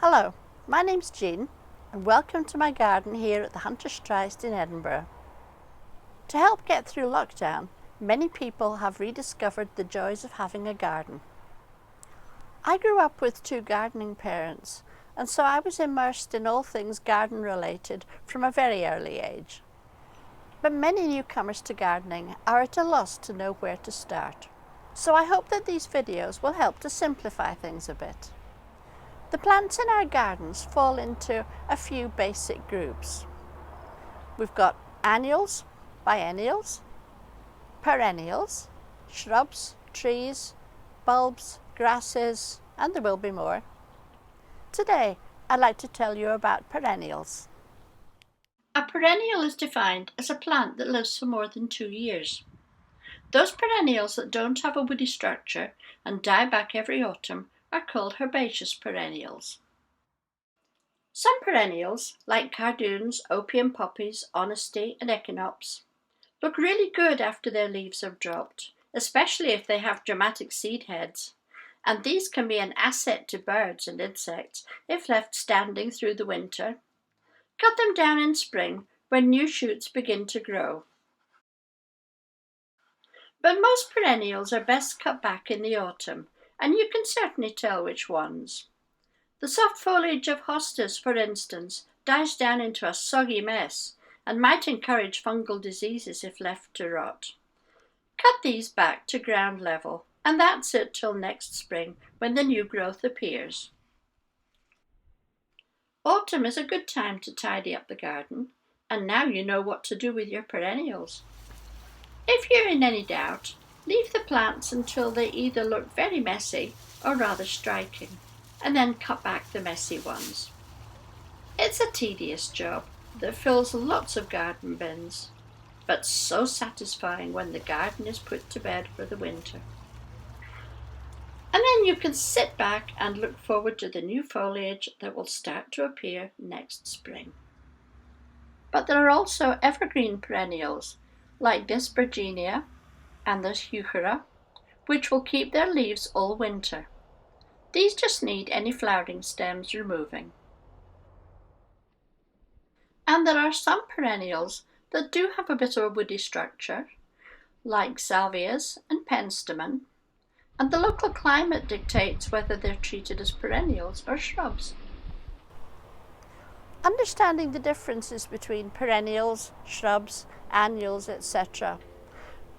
Hello, my name's Jean and welcome to my garden here at the Hunter's Tryst in Edinburgh. To help get through lockdown, many people have rediscovered the joys of having a garden. I grew up with two gardening parents, and so I was immersed in all things garden related from a very early age. But many newcomers to gardening are at a loss to know where to start. So I hope that these videos will help to simplify things a bit. The plants in our gardens fall into a few basic groups. We've got annuals, biennials, perennials, shrubs, trees, bulbs, grasses, and there will be more. Today, I'd like to tell you about perennials. A perennial is defined as a plant that lives for more than 2 years. Those perennials that don't have a woody structure and die back every autumn are called herbaceous perennials. Some perennials, like Cardoons, opium poppies, honesty and Echinops, look really good after their leaves have dropped, especially if they have dramatic seed heads, and these can be an asset to birds and insects if left standing through the winter. Cut them down in spring when new shoots begin to grow. But most perennials are best cut back in the autumn, and you can certainly tell which ones. The soft foliage of hostas, for instance, dies down into a soggy mess and might encourage fungal diseases if left to rot. Cut these back to ground level, and that's it till next spring when the new growth appears. Autumn is a good time to tidy up the garden, and now you know what to do with your perennials. If you're in any doubt, leave the plants until they either look very messy or rather striking, and then cut back the messy ones. It's a tedious job that fills lots of garden bins, but so satisfying when the garden is put to bed for the winter. And then you can sit back and look forward to the new foliage that will start to appear next spring. But there are also evergreen perennials, like this Bergenia and this Heuchera, which will keep their leaves all winter. These just need any flowering stems removing. And there are some perennials that do have a bit of a woody structure, like salvias and Penstemon, and the local climate dictates whether they're treated as perennials or shrubs. Understanding the differences between perennials, shrubs, annuals, etc.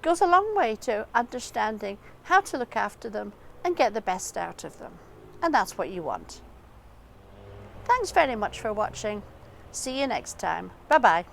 goes a long way to understanding how to look after them and get the best out of them. And that's what you want. Thanks very much for watching. See you next time. Bye-bye.